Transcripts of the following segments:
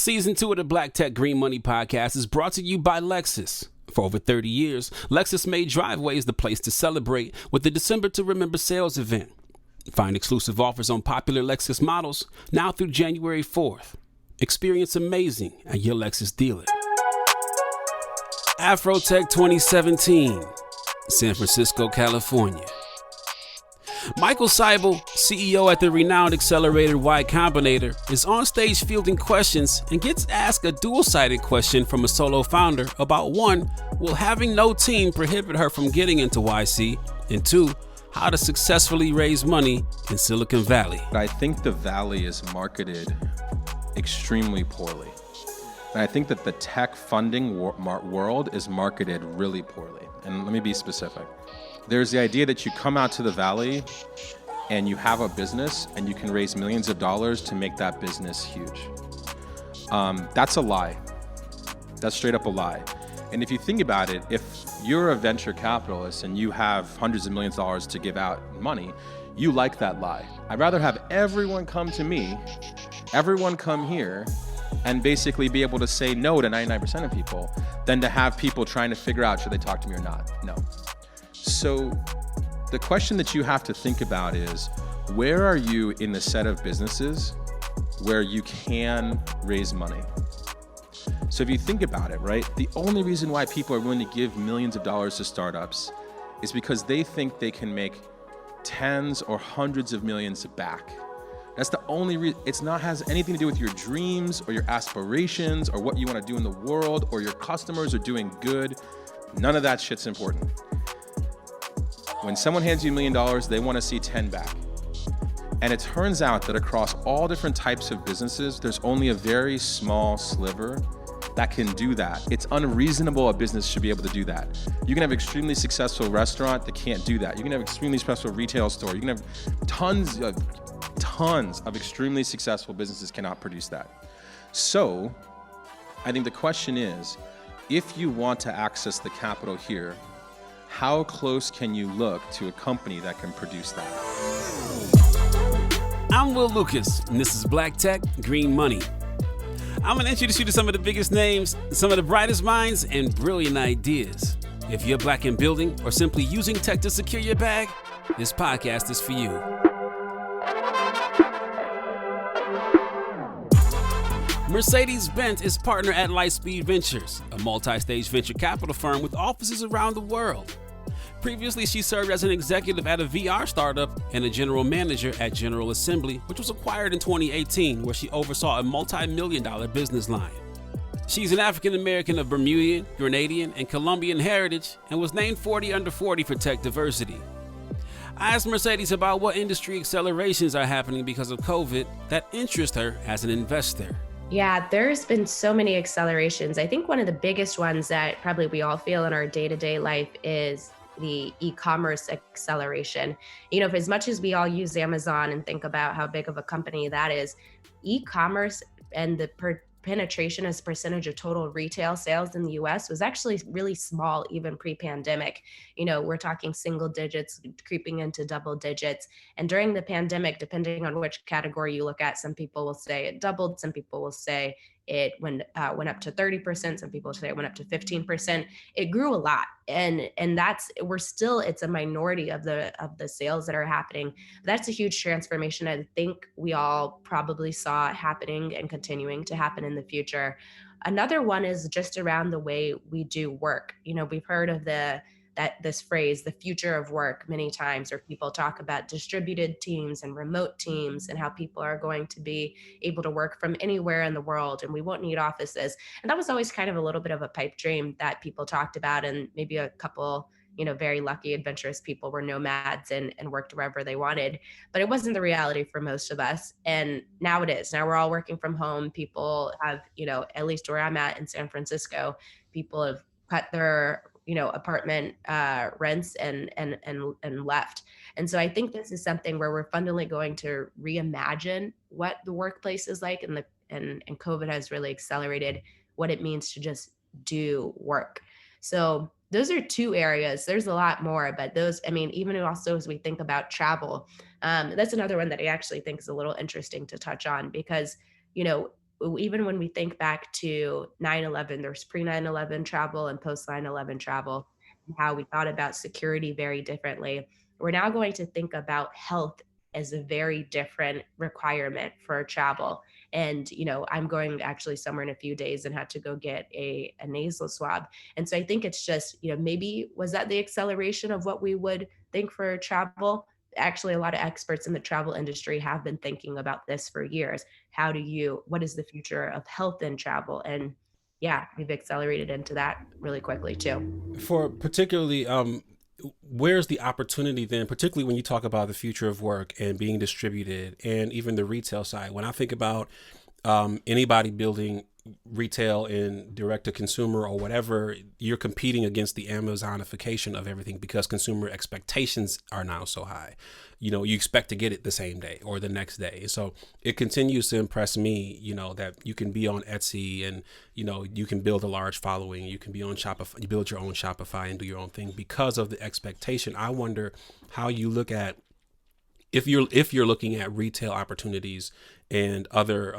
Season 2 of the Black Tech Green Money podcast is brought to you by Lexus. For over 30 years, Lexus made driveways the place to celebrate with the December to Remember sales event. Find exclusive offers on popular Lexus models now through January 4th. Experience amazing at your Lexus dealer. Afrotech 2017, San Francisco, California. Michael Seibel, CEO at the renowned accelerator Y Combinator, is on stage fielding questions and gets asked a dual-sided question from a solo founder about 1, will having no team prohibit her from getting into YC, and 2, how to successfully raise money in Silicon Valley. I think the Valley is marketed extremely poorly. And I think that the tech funding world is marketed really poorly. And let me be specific. There's the idea that you come out to the Valley and you have a business and you can raise millions of dollars to make that business huge. That's a lie. That's straight up a lie. And if you think about it, if you're a venture capitalist and you have hundreds of millions of dollars to give out money, you like that lie. I'd rather have everyone come to me, everyone come here, and basically be able to say no to 99% of people than to have people trying to figure out should they talk to me or not. No. So the question that you have to think about is, where are you in the set of businesses where you can raise money? So if you think about it, right, the only reason why people are willing to give millions of dollars to startups is because they think they can make tens or hundreds of millions back. That's the only reason. It's not has anything to do with your dreams or your aspirations or what you want to do in the world or your customers are doing good. None of that shit's important. When someone hands you $1 million, they want to see 10 back. And it turns out that across all different types of businesses, there's only a very small sliver that can do that. It's unreasonable a business should be able to do that. You can have an extremely successful restaurant that can't do that. You can have an extremely successful retail store. You can have tons of extremely successful businesses cannot produce that. So I think the question is, if you want to access the capital here, how close can you look to a company that can produce that? I'm Will Lucas, and this is Black Tech Green Money. I'm going to introduce you to some of the biggest names, some of the brightest minds, and brilliant ideas. If you're black in building or simply using tech to secure your bag, this podcast is for you. Mercedes-Benz is partner at Lightspeed Ventures, a multi-stage venture capital firm with offices around the world. Previously, she served as an executive at a VR startup and a general manager at General Assembly, which was acquired in 2018, where she oversaw a multi-million-dollar business line. She's an African-American of Bermudian, Grenadian, and Colombian heritage and was named 40 Under 40 for tech diversity. I asked Mercedes about what industry accelerations are happening because of COVID that interest her as an investor. Yeah, there's been so many accelerations. I think one of the biggest ones that probably we all feel in our day-to-day life is the e-commerce acceleration. You know, for as much as we all use Amazon and think about how big of a company that is, e-commerce and the penetration as a percentage of total retail sales in the US was actually really small, even pre-pandemic. You know, we're talking single digits, creeping into double digits. And during the pandemic, depending on which category you look at, some people will say it doubled, some people will say it went up to 30%. Some people say it went up to 15%. It grew a lot. And it's a minority of the sales that are happening. That's a huge transformation. I think we all probably saw it happening and continuing to happen in the future. Another one is just around the way we do work. You know, we've heard of this phrase, the future of work, many times, where people talk about distributed teams and remote teams and how people are going to be able to work from anywhere in the world and we won't need offices. And that was always kind of a little bit of a pipe dream that people talked about, and maybe a couple, you know, very lucky adventurous people were nomads and worked wherever they wanted, but it wasn't the reality for most of us. And now it is. Now we're all working from home. People have, you know, at least where I'm at in San Francisco, people have cut their apartment rents and left. And so I think this is something where we're fundamentally going to reimagine what the workplace is like, and COVID has really accelerated what it means to just do work. So those are two areas. There's a lot more, but those, I mean, even also as we think about travel, that's another one that I actually think is a little interesting to touch on because, you know, even when we think back to 9/11, there's pre 9/11 travel and post 9/11 travel, and how we thought about security very differently. We're now going to think about health as a very different requirement for travel. And, I'm going actually somewhere in a few days and had to go get a nasal swab. And so I think it's just, maybe was that the acceleration of what we would think for travel? Actually, a lot of experts in the travel industry have been thinking about this for years. What is the future of health in travel? And yeah, we've accelerated into that really quickly too. For particularly, where's the opportunity then, particularly when you talk about the future of work and being distributed and even the retail side? When I think about anybody building retail in direct to consumer or whatever, you're competing against the Amazonification of everything because consumer expectations are now so high. You expect to get it the same day or the next day. So it continues to impress me, that you can be on Etsy and, you can build a large following. You can be on Shopify, you build your own Shopify and do your own thing because of the expectation. I wonder how you look at, if you're looking at retail opportunities and other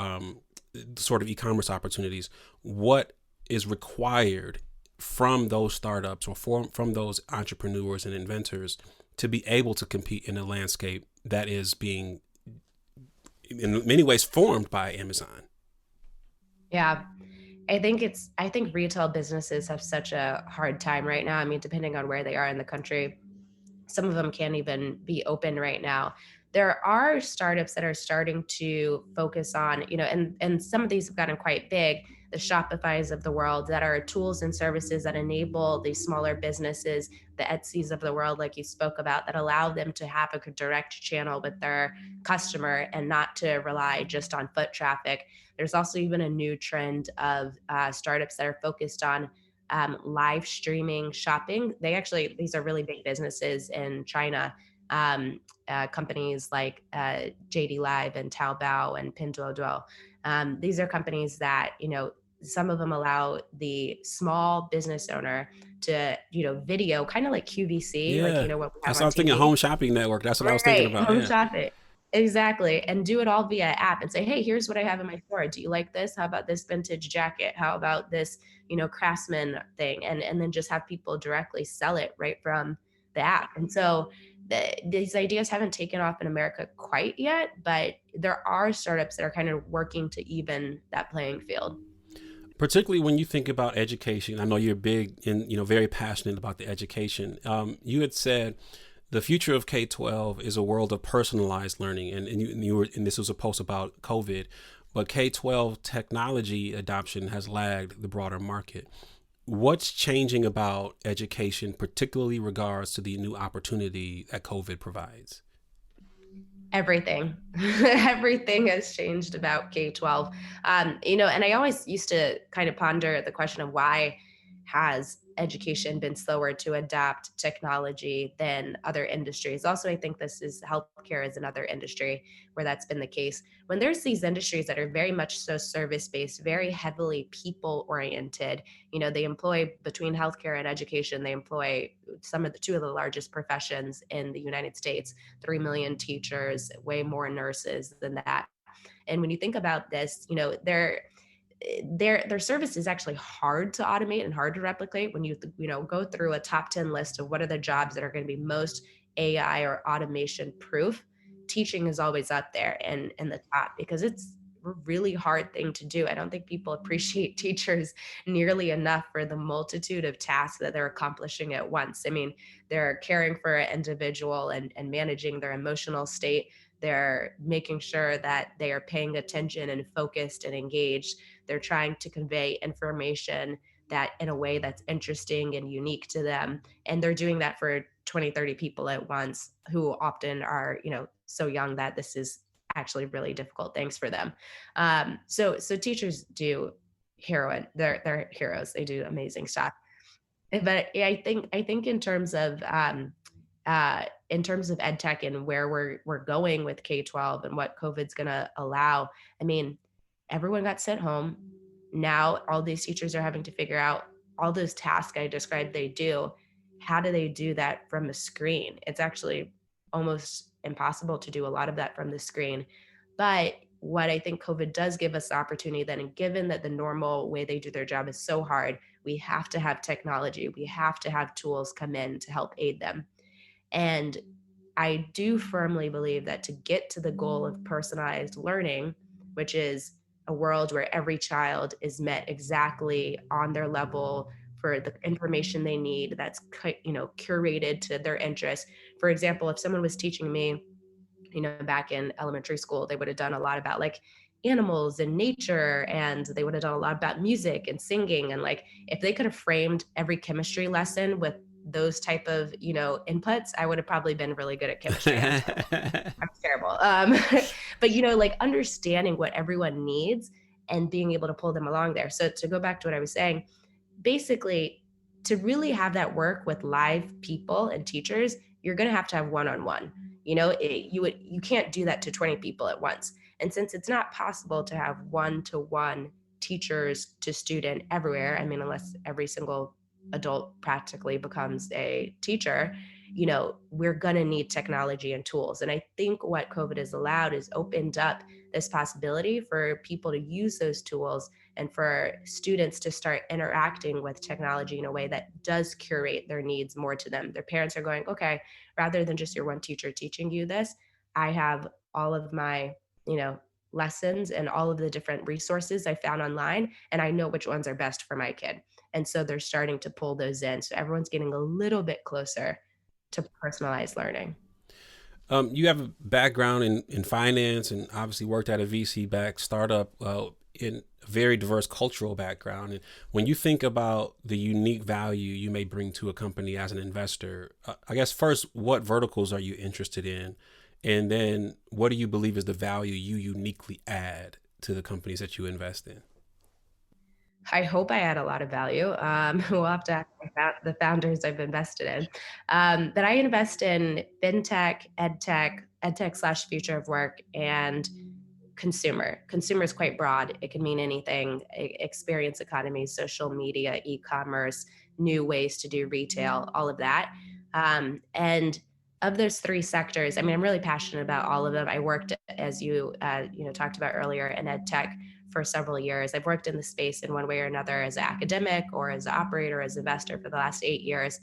sort of e-commerce opportunities, what is required from those startups or from those entrepreneurs and inventors to be able to compete in a landscape that is being in many ways formed by Amazon? Yeah. I think retail businesses have such a hard time right now. I mean, depending on where they are in the country, some of them can't even be open right now. There are startups that are starting to focus on, and some of these have gotten quite big, the Shopify's of the world, that are tools and services that enable these smaller businesses, the Etsy's of the world, like you spoke about, that allow them to have a direct channel with their customer and not to rely just on foot traffic. There's also even a new trend of startups that are focused on live streaming shopping. These are really big businesses in China. Companies like JD Live and Taobao and Pinduoduo. These are companies that, some of them allow the small business owner to, video kind of like QVC, like, Yeah. what we have That's what I on was thinking. TV. Home shopping network. That's what I was thinking Right, about. home Yeah. shopping. Exactly, and do it all via app and say, "Hey, here's what I have in my store. Do you like this? How about this vintage jacket? How about this, craftsman thing?" And then just have people directly sell it right from the app. And so these ideas haven't taken off in America quite yet, but there are startups that are kind of working to even that playing field. Particularly when you think about education. I know you're big and very passionate about the education. You had said the future of K-12 is a world of personalized learning, and this was a post about COVID, but K-12 technology adoption has lagged the broader market. What's changing about education, particularly regards to the new opportunity that COVID provides? Everything. Everything has changed about K-12. And I always used to kind of ponder the question of why has education been slower to adapt technology than other industries. Also, I think this is healthcare is another industry where that's been the case. When there's these industries that are very much so service-based, very heavily people-oriented, they employ between healthcare and education, they employ two of the largest professions in the United States, 3 million teachers, way more nurses than that. And when you think about this, their service is actually hard to automate and hard to replicate. When you go through a top 10 list of what are the jobs that are going to be most AI or automation proof, teaching is always up there and in the top because it's a really hard thing to do. I don't think people appreciate teachers nearly enough for the multitude of tasks that they're accomplishing at once. I mean, they're caring for an individual and managing their emotional state. They're making sure that they are paying attention and focused and engaged. They're trying to convey information that in a way that's interesting and unique to them. And they're doing that for 20, 30 people at once who often are, so young that this is actually really difficult things for them. So teachers do they're heroes. They do amazing stuff. But yeah, I think in terms of ed tech and where we're going with K-12 and what COVID's going to allow, I mean, everyone got sent home. Now all these teachers are having to figure out all those tasks I described they do. How do they do that from the screen? It's actually almost impossible to do a lot of that from the screen. But what I think COVID does give us the opportunity then, and given that the normal way they do their job is so hard, we have to have technology. We have to have tools come in to help aid them. And I do firmly believe that to get to the goal of personalized learning, which is a world where every child is met exactly on their level for the information they need, that's curated to their interests. For example, if someone was teaching me, back in elementary school, they would have done a lot about like animals and nature, and they would have done a lot about music and singing. And like, if they could have framed every chemistry lesson with those type of, inputs, I would have probably been really good at chemistry. I'm terrible. But like understanding what everyone needs and being able to pull them along there. So to go back to what I was saying, basically, to really have that work with live people and teachers, you're going to have one-on-one. You can't do that to 20 people at once. And since it's not possible to have one-to-one teachers to student everywhere, I mean, unless every single adult practically becomes a teacher, we're going to need technology and tools. And I think what COVID has allowed is opened up this possibility for people to use those tools and for students to start interacting with technology in a way that does curate their needs more to them. Their parents are going, okay, rather than just your one teacher teaching you this, I have all of my, lessons and all of the different resources I found online, and I know which ones are best for my kid. And so they're starting to pull those in. So everyone's getting a little bit closer to personalized learning. You have a background in finance and obviously worked at a VC-backed startup in a very diverse cultural background. And when you think about the unique value you may bring to a company as an investor, I guess first, what verticals are you interested in? And then what do you believe is the value you uniquely add to the companies that you invest in? I hope I add a lot of value. We'll have to ask the founders I've invested in. But I invest in fintech, edtech / future of work, and consumer. Consumer is quite broad. It can mean anything: experience economy, social media, e-commerce, new ways to do retail, all of that. And of those three sectors, I mean, I'm really passionate about all of them. I worked, as you talked about earlier, in ed tech for several years. I've worked in the space in one way or another as an academic or as an operator, as an investor for the last 8 years.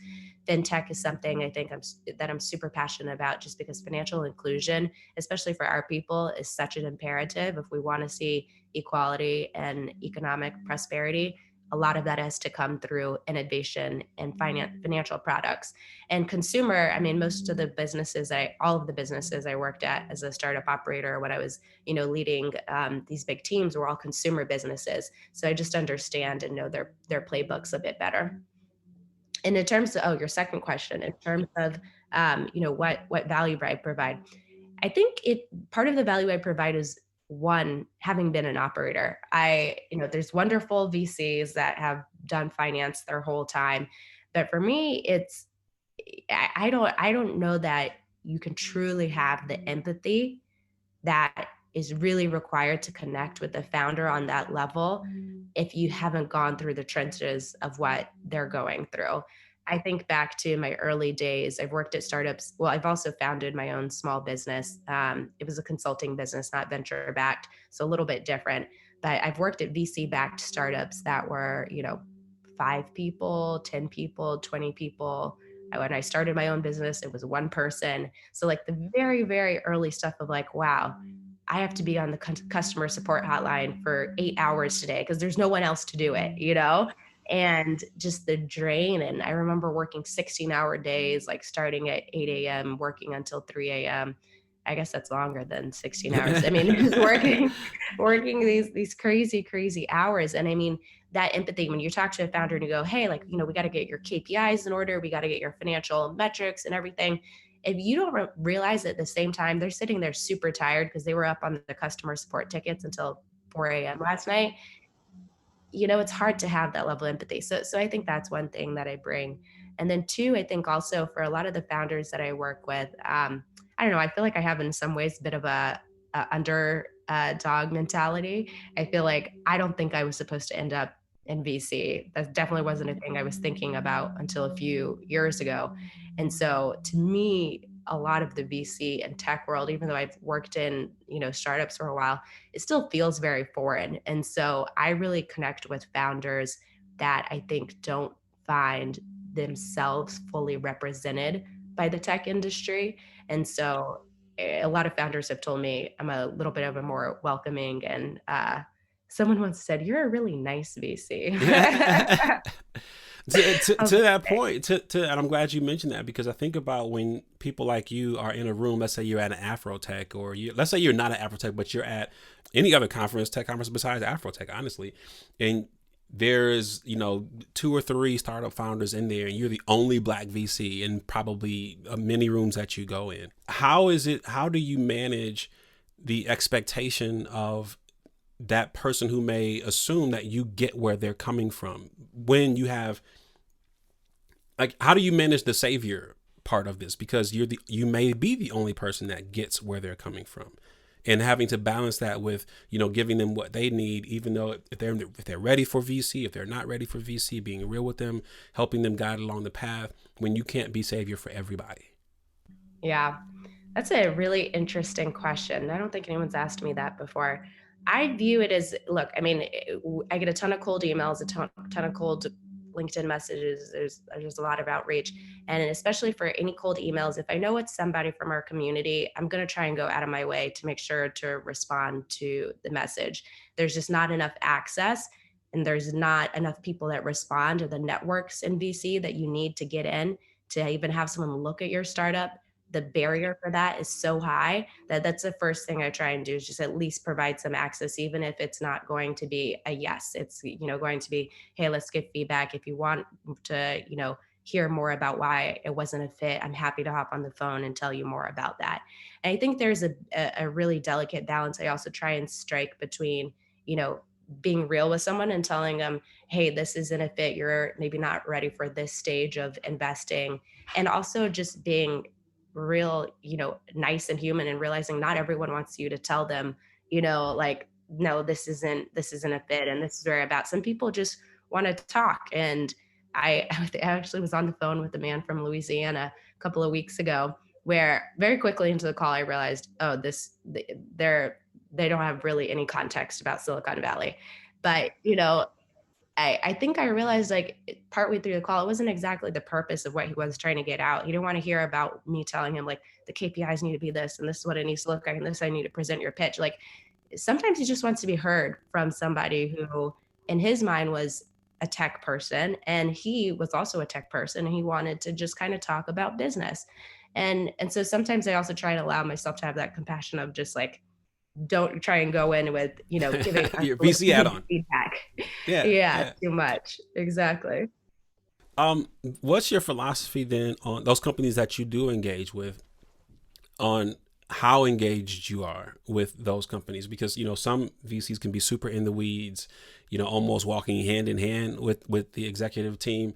Fintech is something I think I'm super passionate about, just because financial inclusion, especially for our people, is such an imperative. If we want to see equality and economic prosperity, a lot of that has to come through innovation and financial products. And consumer, I mean, all of the businesses I worked at as a startup operator when I was, leading these big teams, were all consumer businesses. So I just understand and know their playbooks a bit better. And in terms of, your second question, in terms of, what value I provide, I think part of the value I provide is, one, having been an operator. There's wonderful VCs that have done finance their whole time, but for me, I don't know that you can truly have the empathy that is really required to connect with the founder on that level if you haven't gone through the trenches of what they're going through. I think back to my early days. I've worked at startups. Well, I've also founded my own small business. It was a consulting business, not venture backed, so a little bit different. But I've worked at VC backed startups that were, 5 people, 10 people, 20 people. When I started my own business, it was one person. So like the very, very early stuff of like, wow, I have to be on the customer support hotline for 8 hours today because there's no one else to do it. And just the drain. And I remember working 16-hour days, like starting at 8 a.m., working until 3 a.m. I guess that's longer than 16 hours. I mean, just working these crazy, crazy hours. And I mean, that empathy, when you talk to a founder and you go, hey, like, we got to get your KPIs in order. We got to get your financial metrics and everything. If you don't realize at the same time, they're sitting there super tired because they were up on the customer support tickets until 4 a.m. last night. It's hard to have that level of empathy. So I think that's one thing that I bring. And then two, I think also for a lot of the founders that I work with, I don't know, I feel like I have in some ways a bit of a underdog mentality. I feel like I don't think I was supposed to end up in VC. That definitely wasn't a thing I was thinking about until a few years ago. And so to me, a lot of the VC and tech world, even though I've worked in, startups for a while, it still feels very foreign. And so I really connect with founders that I think don't find themselves fully represented by the tech industry. And so a lot of founders have told me I'm a little bit of a more welcoming and someone once said, "You're a really nice VC." To that point, and I'm glad you mentioned that, because I think about when people like you are in a room. Let's say you're at an Afrotech, or let's say you're not at Afrotech, but you're at any other conference, tech conference besides Afrotech, honestly, and there's 2 or 3 startup founders in there, and you're the only Black VC in probably many rooms that you go in. How do you manage the expectation of that person who may assume that you get where they're coming from, when you have, like, how do you manage the savior part of this? Because you may be the only person that gets where they're coming from, and having to balance that with, giving them what they need, even though if they're ready for VC, if they're not ready for VC, being real with them, helping them guide along the path, when you can't be savior for everybody. Yeah, that's a really interesting question. I don't think anyone's asked me that before. I view it as, look, I mean, I get a ton of cold emails, a ton of cold LinkedIn messages. There's a lot of outreach. And especially for any cold emails, if I know it's somebody from our community, I'm going to try and go out of my way to make sure to respond to the message. There's just not enough access, and there's not enough people that respond, or the networks in VC that you need to get in to even have someone look at your startup. The barrier for that is so high that that's the first thing I try and do, is just at least provide some access, even if it's not going to be a yes. It's, going to be, hey, let's get feedback. If you want to, hear more about why it wasn't a fit, I'm happy to hop on the phone and tell you more about that. And I think there's a really delicate balance I also try and strike between, being real with someone and telling them, hey, this isn't a fit. You're maybe not ready for this stage of investing. And also just being real, nice and human, and realizing not everyone wants you to tell them, like, no, this isn't a fit, and this is very about. Some people just want to talk. And I actually was on the phone with a man from Louisiana a couple of weeks ago, where very quickly into the call I realized, oh, they don't have really any context about Silicon Valley. But I think I realized, like, partway through the call, it wasn't exactly the purpose of what he was trying to get out. He didn't want to hear about me telling him, like, the KPIs need to be this, and this is what it needs to look like, and this I need to present your pitch. Like, sometimes he just wants to be heard from somebody who, in his mind, was a tech person, and he was also a tech person, and he wanted to just kind of talk about business. And so sometimes I also try to allow myself to have that compassion of just like, don't try and go in with, giving Your VC add-on. feedback. Yeah, Yeah, yeah. too much. Exactly. What's your philosophy then on those companies that you do engage with, on how engaged you are with those companies? Because some VCs can be super in the weeds, almost walking hand in hand with the executive team,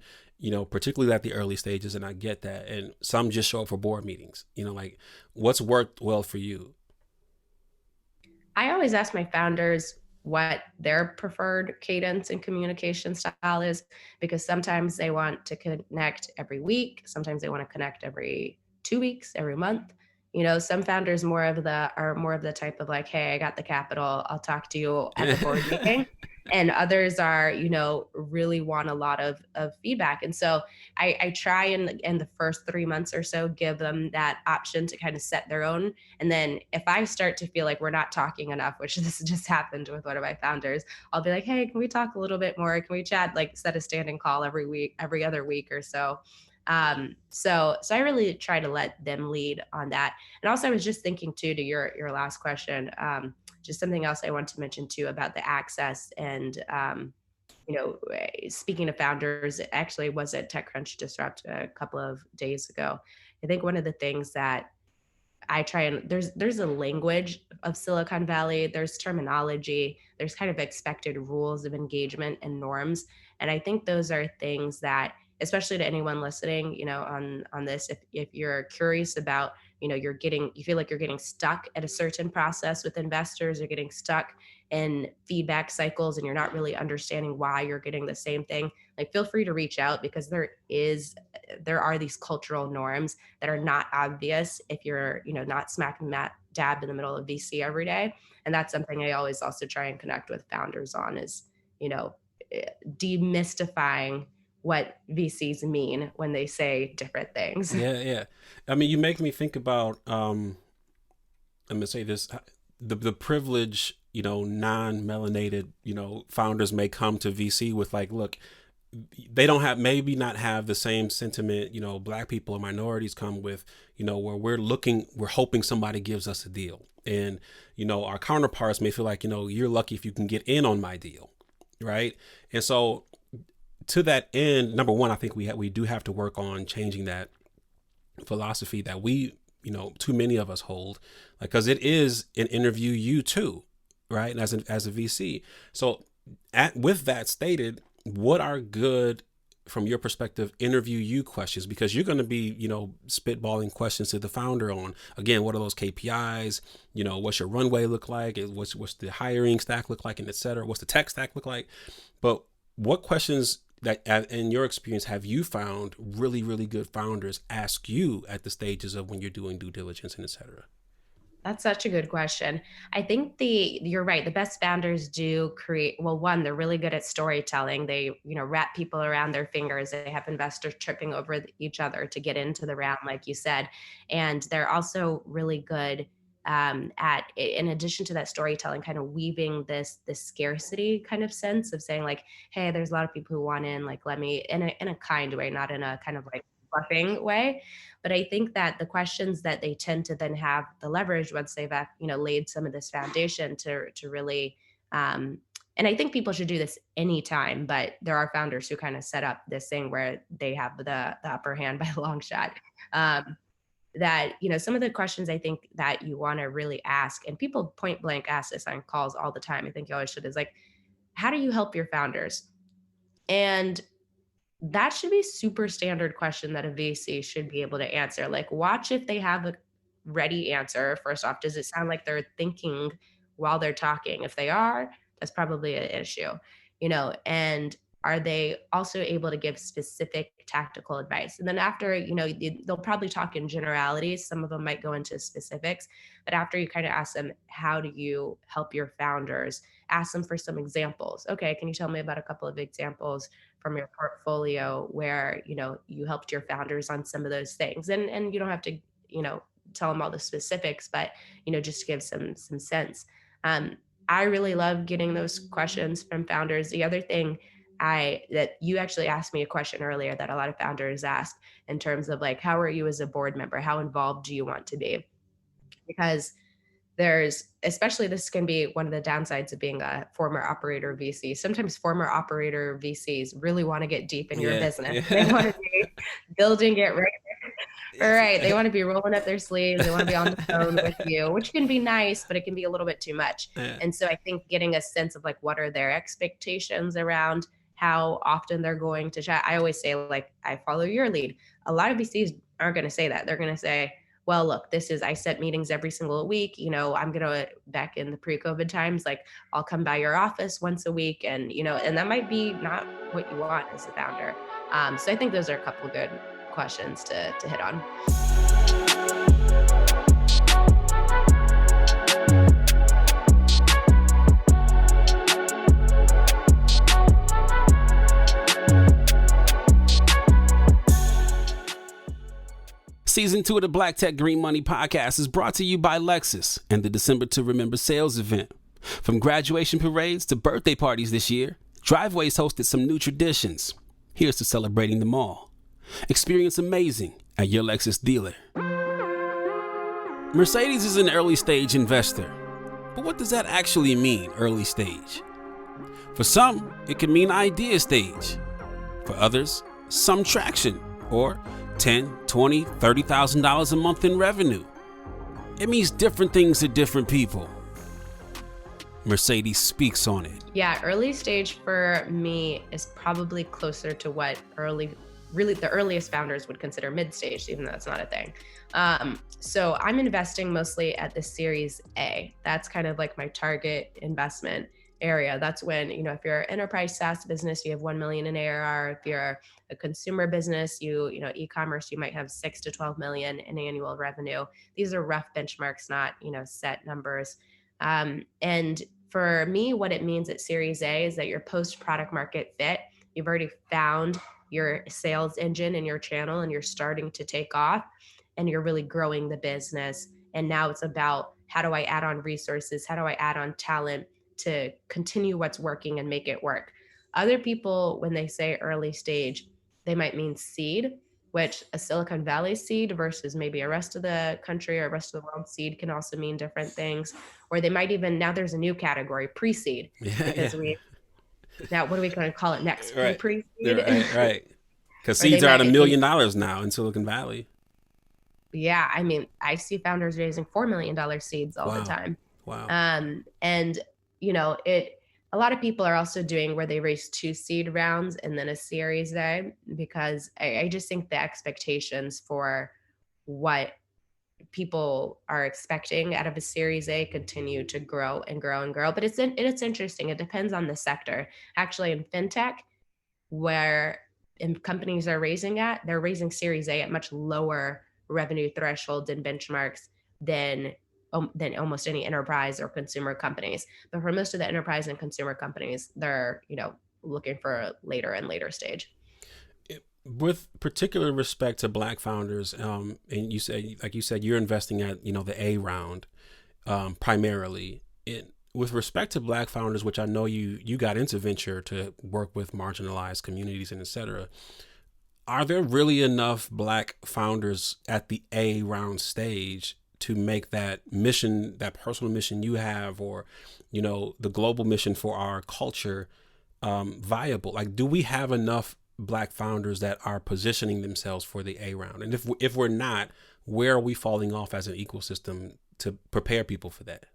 particularly at the early stages, and I get that. And some just show up for board meetings. Like, what's worked well for you? I always ask my founders what their preferred cadence and communication style is, because sometimes they want to connect every week. Sometimes they want to connect every 2 weeks, every month. Some founders are more of the type of like, hey, I got the capital, I'll talk to you at the board meeting. And others are, really want a lot of feedback. And so I try in the first 3 months or so, give them that option to kind of set their own. And then if I start to feel like we're not talking enough, which this just happened with one of my founders, I'll be like, hey, can we talk a little bit more? Can we chat, like set a standing call every week, every other week or so? So I really try to let them lead on that. And also, I was just thinking too, to your last question, just something else I want to mention too about the access. And speaking of founders, it actually was at TechCrunch Disrupt a couple of days ago. I think one of the things that I try and there's a language of Silicon Valley, there's terminology, there's kind of expected rules of engagement and norms. And I think those are things that, especially to anyone listening, on this, if you're curious about, you feel like you're getting stuck at a certain process with investors, or getting stuck in feedback cycles and you're not really understanding why you're getting the same thing, like feel free to reach out, because there are these cultural norms that are not obvious if you're, not smacking that dab in the middle of VC every day. And that's something I always also try and connect with founders on is, you know, demystifying what VCs mean when they say different things. Yeah. I mean, you make me think about, I'm going to say this, the privilege, non-melanated, founders may come to VC with like, look, they don't have, maybe not have the same sentiment, Black people or minorities come with, where we're hoping somebody gives us a deal. And, our counterparts may feel like, you're lucky if you can get in on my deal. Right. And so to that end, number one, I think we do have to work on changing that philosophy that we, too many of us hold, like, cause it is an interview you too. Right. And as a VC. So with that stated, what are good, from your perspective, interview you questions? Because you're going to be, spitballing questions to the founder on, again, what are those KPIs? What's your runway look like? What's the hiring stack look like, and et cetera? What's the tech stack look like? But what questions that, in your experience, have you found really, really good founders ask you at the stages of when you're doing due diligence and et cetera? That's such a good question. I think you're right. The best founders do create, well, one, they're really good at storytelling. They, wrap people around their fingers. They have investors tripping over each other to get into the round, like you said. And they're also really good at, in addition to that storytelling, kind of weaving this scarcity kind of sense of saying like, hey, there's a lot of people who want in, like, let me, in a kind way, not in a kind of like bluffing way. But I think that the questions that they tend to then have the leverage once they've, laid some of this foundation to really, and I think people should do this anytime, but there are founders who kind of set up this thing where they have the upper hand by a long shot. That, some of the questions I think that you want to really ask, and people point blank ask this on calls all the time, I think you always should, is like, how do you help your founders? And that should be super standard question that a VC should be able to answer. Like, watch if they have a ready answer. First off, does it sound like they're thinking while they're talking? If they are, that's probably an issue, and are they also able to give specific tactical advice? And then after, they'll probably talk in generalities. Some of them might go into specifics, but after you kind of ask them, how do you help your founders? Ask them for some examples. Okay, can you tell me about a couple of examples from your portfolio where, you helped your founders on some of those things? And you don't have to, tell them all the specifics, but, just give some sense. I really love getting those questions from founders. The other thing that you actually asked me a question earlier that a lot of founders ask in terms of like, how are you as a board member? How involved do you want to be? Because especially this can be one of the downsides of being a former operator VC. Sometimes former operator VCs really want to get deep in your business. Yeah. They want to be building it right. All right. They want to be rolling up their sleeves. They want to be on the phone with you, which can be nice, but it can be a little bit too much. Yeah. And so I think getting a sense of like, what are their expectations around how often they're going to chat. I always say, like, I follow your lead. A lot of VCs aren't going to say that. They're going to say, well, look, I set meetings every single week. I'm going to, back in the pre-COVID times, like, I'll come by your office once a week. And, and that might be not what you want as a founder. So I think those are a couple of good questions to hit on. Season 2 of the Black Tech Green Money podcast is brought to you by Lexus and the December to Remember sales event. From graduation parades to birthday parties this year, Driveways hosted some new traditions. Here's to celebrating them all. Experience amazing at your Lexus dealer. Mercedes is an early stage investor. But what does that actually mean, early stage? For some, it can mean idea stage. For others, some traction, or $10,000, $20,000, $30,000 a month in revenue. It means different things to different people. Mercedes speaks on it. Yeah, early stage for me is probably closer to what early really the earliest founders would consider mid-stage, even though that's not a thing. So I'm investing mostly at the Series A. That's kind of like my target investment area. That's when, if you're an enterprise SaaS business, you have 1 million in ARR. If you're a consumer business, e-commerce, you might have 6 to 12 million in annual revenue. These are rough benchmarks, not, set numbers. And for me, what it means at Series A is that you're post product market fit. You've already found your sales engine and your channel, and you're starting to take off, and you're really growing the business. And now it's about, how do I add on resources? How do I add on talent to continue what's working and make it work? Other people, when they say early stage, they might mean seed, which a Silicon Valley seed versus maybe a rest of the country or rest of the world seed can also mean different things. Or they might even, now there's a new category, pre-seed, because now what are we going to call it next? Right. Pre-seed? Right. Because Or they seeds are at might- $1 million now in Silicon Valley. Yeah, I mean, I see founders raising $4 million seeds all the time. Wow. And a lot of people are also doing where they raise 2 seed rounds and then a Series A, because I just think the expectations for what people are expecting out of a Series A continue to grow and grow and grow. But it's interesting. It depends on the sector. Actually, in fintech, where companies are raising at, they're raising Series A at much lower revenue thresholds and benchmarks than almost any enterprise or consumer companies. But for most of the enterprise and consumer companies, they're looking for a later and later stage. With particular respect to Black founders, and you said, you're investing at the A round primarily. With respect to Black founders, which I know you got into venture to work with marginalized communities and et cetera, are there really enough Black founders at the A round stage to make that mission, that personal mission you have, or the global mission for our culture viable? Like, do we have enough Black founders that are positioning themselves for the A round? And if we're not, where are we falling off as an ecosystem to prepare people for that?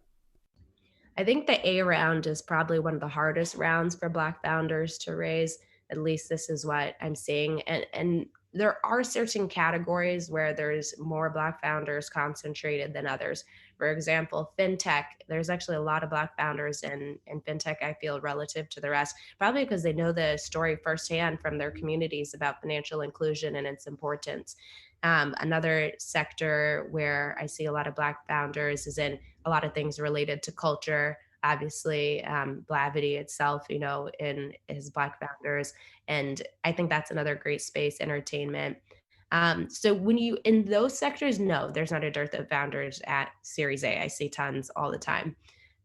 I think the A round is probably one of the hardest rounds for Black founders to raise. At least this is what I'm seeing. And there are certain categories where there's more Black founders concentrated than others. For example, fintech, there's actually a lot of Black founders in fintech, I feel, relative to the rest, probably because they know the story firsthand from their communities about financial inclusion and its importance. Another sector where I see a lot of Black founders is in a lot of things related to culture. Obviously, Blavity itself, is Black founders. And I think that's another great space, entertainment. So when in those sectors, no, there's not a dearth of founders at Series A. I see tons all the time.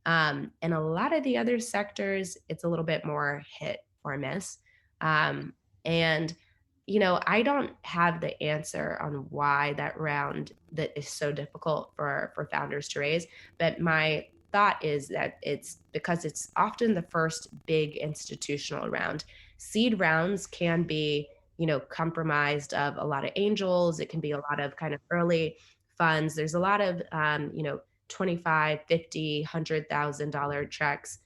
And a lot of the other sectors, it's a little bit more hit or miss. And I don't have the answer on why that round that is so difficult for founders to raise, but my thought is that it's because it's often the first big institutional round. Seed rounds can be, compromised of a lot of angels. It can be a lot of kind of early funds. There's a lot of, $25, $50, $100,000 checks,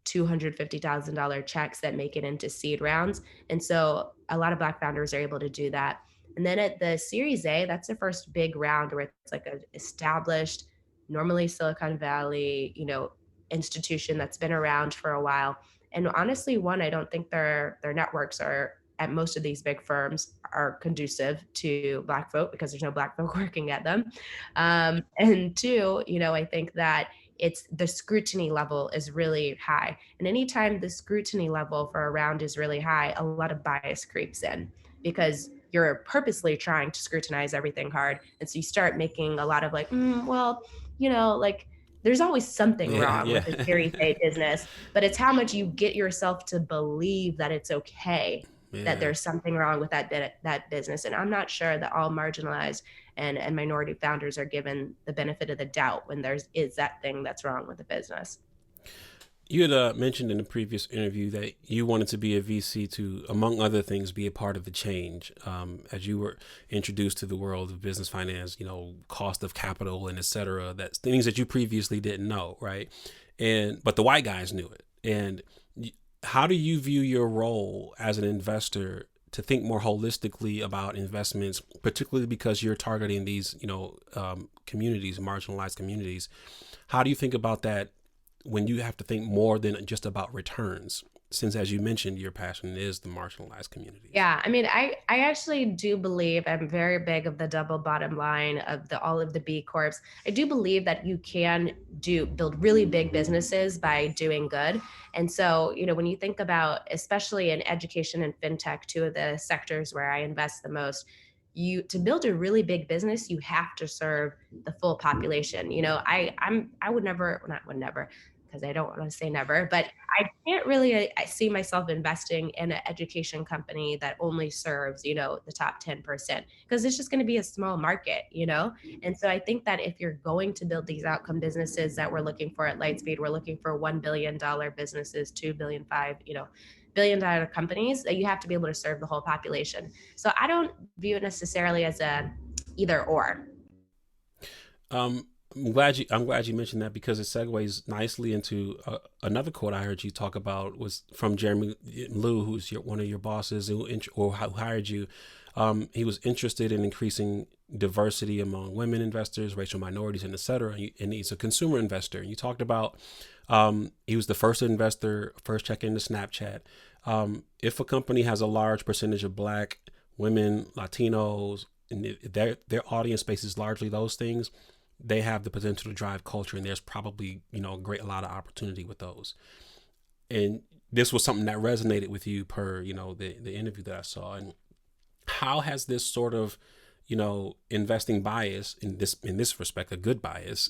$250,000 checks that make it into seed rounds. And so a lot of Black founders are able to do that. And then at the Series A, that's the first big round where it's like an established, normally Silicon Valley, institution that's been around for a while. And honestly, I don't think their networks are at most of these big firms are conducive to Black folk because there's no Black folk working at them. And 2, I think that it's the scrutiny level is really high. And anytime the scrutiny level for a round is really high, a lot of bias creeps in because you're purposely trying to scrutinize everything hard. And so you start making a lot of there's always something wrong with a Series A business, but it's how much you get yourself to believe that it's okay that there's something wrong with that business. And I'm not sure that all marginalized and minority founders are given the benefit of the doubt when is that thing that's wrong with the business. You had mentioned in a previous interview that you wanted to be a VC to, among other things, be a part of the change as you were introduced to the world of business finance, cost of capital and et cetera, that's things that you previously didn't know, right? But the white guys knew it. And how do you view your role as an investor to think more holistically about investments, particularly because you're targeting these, communities, marginalized communities. How do you think about that when you have to think more than just about returns? Since, as you mentioned, your passion is the marginalized communities. Yeah, I mean, I actually do believe I'm very big of the double bottom line of the all of the B Corps. I do believe that you can build really big businesses by doing good. And so, when you think about, especially in education and fintech, two of the sectors where I invest the most, you to build a really big business, you have to serve the full population. I would never, not would never, because I don't want to say never, but I can't really I see myself investing in an education company that only serves, the top 10%, because it's just going to be a small market. And so I think that if you're going to build these outcome businesses that we're looking for at Lightspeed, we're looking for $1 billion businesses, 2 billion, 5 billion-dollar companies, that you have to be able to serve the whole population. So I don't view it necessarily as a either or. I'm glad you mentioned that, because it segues nicely into another quote I heard you talk about was from Jeremy Liu, who's one of your bosses who hired you. He was interested in increasing diversity among women investors, racial minorities, and et cetera. And he's a consumer investor. And you talked about he was the first investor, first check into Snapchat. If a company has a large percentage of Black women, Latinos, and their audience base is largely those things, they have the potential to drive culture, and there's probably a lot of opportunity with those. And this was something that resonated with you per the interview that I saw. And how has this sort of investing bias in this respect, a good bias,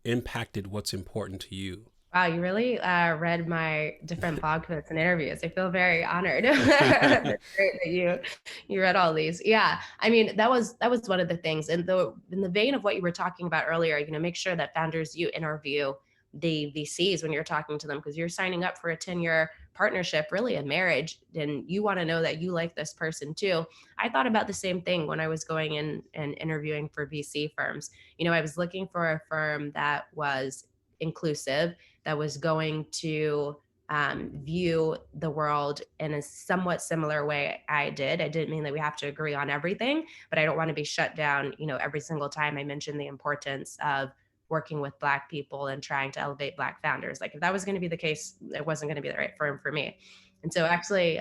impacted what's important to you? Wow, you really read my different blog posts and interviews. I feel very honored. That's great that you read all these. Yeah, I mean, that was one of the things. And in the vein of what you were talking about earlier, make sure that founders, you interview the VCs when you're talking to them, because you're signing up for a 10-year partnership, really a marriage, and you want to know that you like this person too. I thought about the same thing when I was going in and interviewing for VC firms. I was looking for a firm that was inclusive, that was going to view the world in a somewhat similar way I did. I didn't mean that we have to agree on everything, but I don't want to be shut down, every single time I mention the importance of working with Black people and trying to elevate Black founders. Like, if that was going to be the case, it wasn't going to be the right firm for me. And so actually,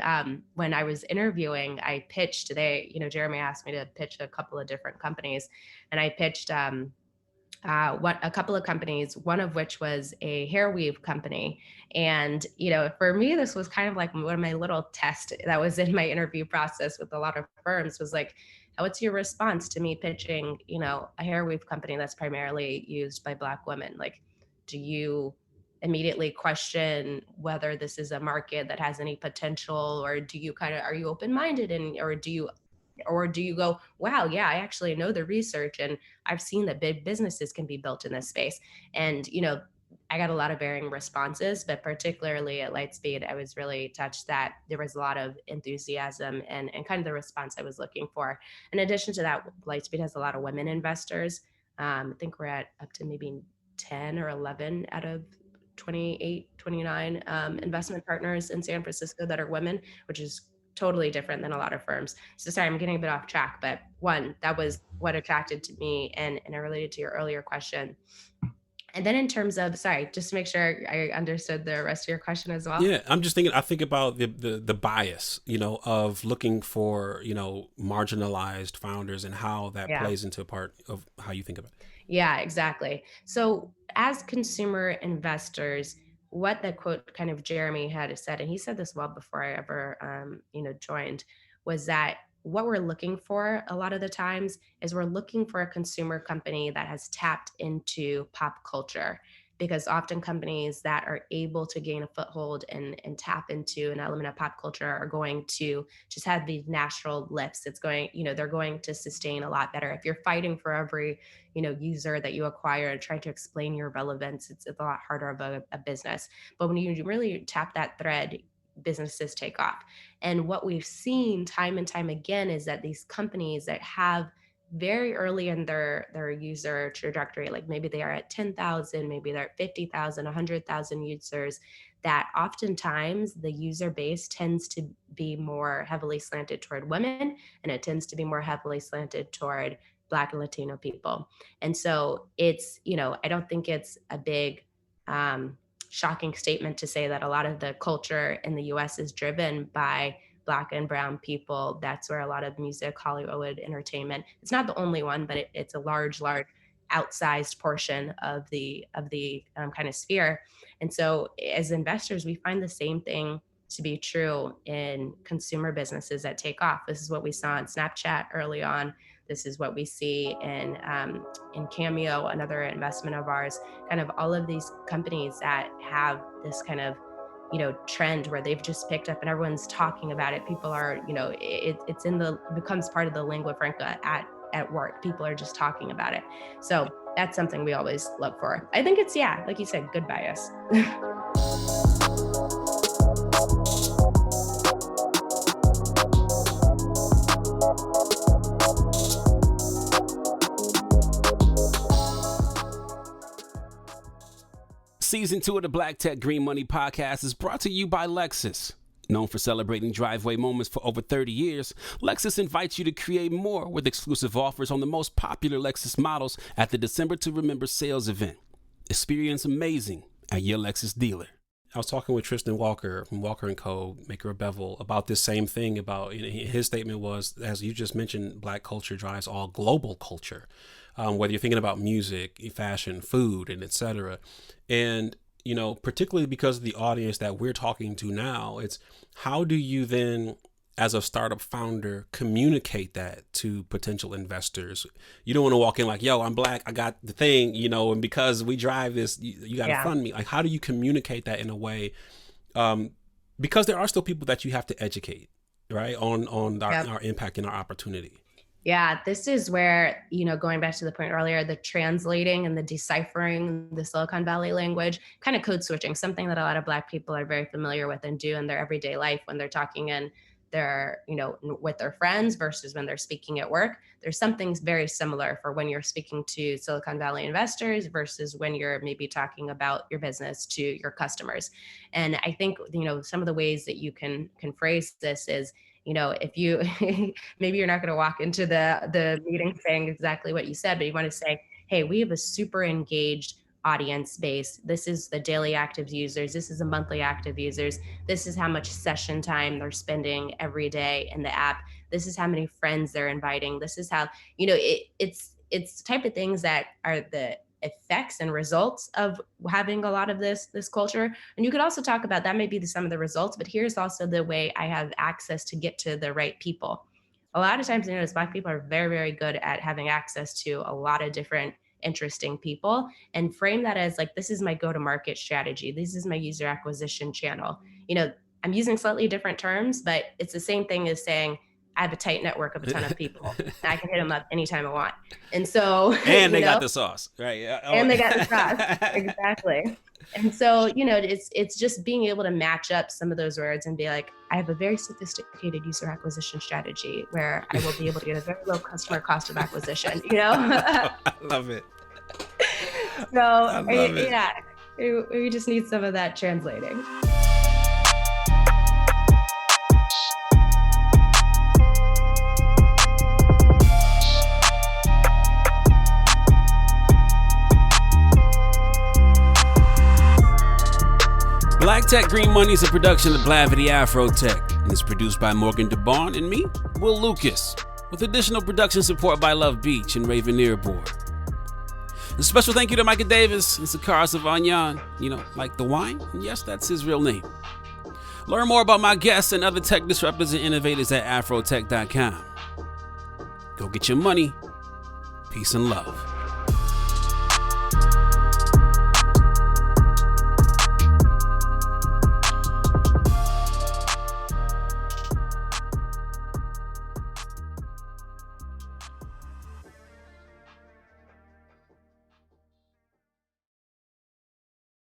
when I was interviewing, I pitched today, Jeremy asked me to pitch a couple of different companies, and I pitched a couple of companies, one of which was a hair weave company. And, for me, this was kind of like one of my little tests that was in my interview process with a lot of firms, was like, what's your response to me pitching, a hair weave company that's primarily used by Black women? Like, do you immediately question whether this is a market that has any potential, or do you are you open-minded, and or do you go, wow, yeah, I actually know the research and I've seen that big businesses can be built in this space? And, I got a lot of varying responses, but particularly at Lightspeed, I was really touched that there was a lot of enthusiasm and kind of the response I was looking for. In addition to that, Lightspeed has a lot of women investors. I think we're at up to maybe 10 or 11 out of 28, 29 investment partners in San Francisco that are women, which is totally different than a lot of firms. So sorry, I'm getting a bit off track, but one, that was what attracted to me, and I related to your earlier question. And then in terms of, sorry, just to make sure I understood the rest of your question as well. Yeah, I'm just thinking. I think about the bias, of looking for marginalized founders, and how that Yeah. plays into a part of how you think of it. Yeah, exactly. So, as consumer investors, what the quote kind of Jeremy had said, and he said this well before I ever, joined, was that what we're looking for a lot of the times is we're looking for a consumer company that has tapped into pop culture. Because often companies that are able to gain a foothold and tap into an element of pop culture are going to just have these natural lifts. It's going, they're going to sustain a lot better. If you're fighting for every user that you acquire and trying to explain your relevance, it's a lot harder of a business. But when you really tap that thread, businesses take off. And what we've seen time and time again is that these companies that have very early in their user trajectory, like maybe they are at 10,000, maybe they're at 50,000, 100,000 users, that oftentimes the user base tends to be more heavily slanted toward women, and it tends to be more heavily slanted toward Black and Latino people. And so it's, I don't think it's a big shocking statement to say that a lot of the culture in the US is driven by Black and brown people. That's where a lot of music, Hollywood, entertainment, it's not the only one, but it's a large outsized portion of the kind of sphere. And so as investors, we find the same thing to be true in consumer businesses that take off. This is what we saw in Snapchat early on. This is what we see in Cameo, another investment of ours. Kind of all of these companies that have this kind of trend where they've just picked up and everyone's talking about it. People are, it becomes part of the lingua franca at work. People are just talking about it. So that's something we always look for. I think it's, like you said, good bias. Season 2 of the Black Tech Green Money podcast is brought to you by Lexus. Known for celebrating driveway moments for over 30 years, Lexus invites you to create more with exclusive offers on the most popular Lexus models at the December to Remember sales event. Experience amazing at your Lexus dealer. I was talking with Tristan Walker from Walker & Co., maker of Bevel, about this same thing. About his statement was, as you just mentioned, Black culture drives all global culture. Whether you're thinking about music, fashion, food, and etc. And, particularly because of the audience that we're talking to now, it's how do you then, as a startup founder, communicate that to potential investors? You don't want to walk in like, yo, I'm Black, I got the thing, and because we drive this, you got to fund me. Like, how do you communicate that in a way? Because there are still people that you have to educate, right, on our impact and our opportunity. Yeah, this is where, going back to the point earlier, the translating and the deciphering the Silicon Valley language, kind of code switching, something that a lot of Black people are very familiar with and do in their everyday life when they're talking in their, with their friends versus when they're speaking at work. There's something very similar for when you're speaking to Silicon Valley investors versus when you're maybe talking about your business to your customers. And I think, some of the ways that you can phrase this is, if you, maybe you're not going to walk into the meeting saying exactly what you said, but you want to say, hey, we have a super engaged audience base. This is the daily active users. This is the monthly active users. This is how much session time they're spending every day in the app. This is how many friends they're inviting. This is how, it's the type of things that are the effects and results of having a lot of this culture. And you could also talk about that may be some of the results, but here's also the way I have access to get to the right people. A lot of times, as Black people are very, very good at having access to a lot of different interesting people, and frame that as like, this is my go-to-market strategy. This is my user acquisition channel. I'm using slightly different terms, but it's the same thing as saying, I have a tight network of a ton of people. And I can hit them up anytime I want. And so, and they got the sauce, right? And they got the sauce, exactly. And so, it's just being able to match up some of those words and be like, I have a very sophisticated user acquisition strategy where I will be able to get a very low customer cost of acquisition, I love it. So, yeah, we just need some of that translating. Black Tech Green Money is a production of Blavity Afro Tech and is produced by Morgan DeBarn and me, Will Lucas, with additional production support by Love Beach and Raven Earboard. A special thank you to Micah Davis and Sakara Savanyan, like the wine, and yes, that's his real name. Learn more about my guests and other tech disruptors and innovators at afrotech.com. Go get your money. Peace and love.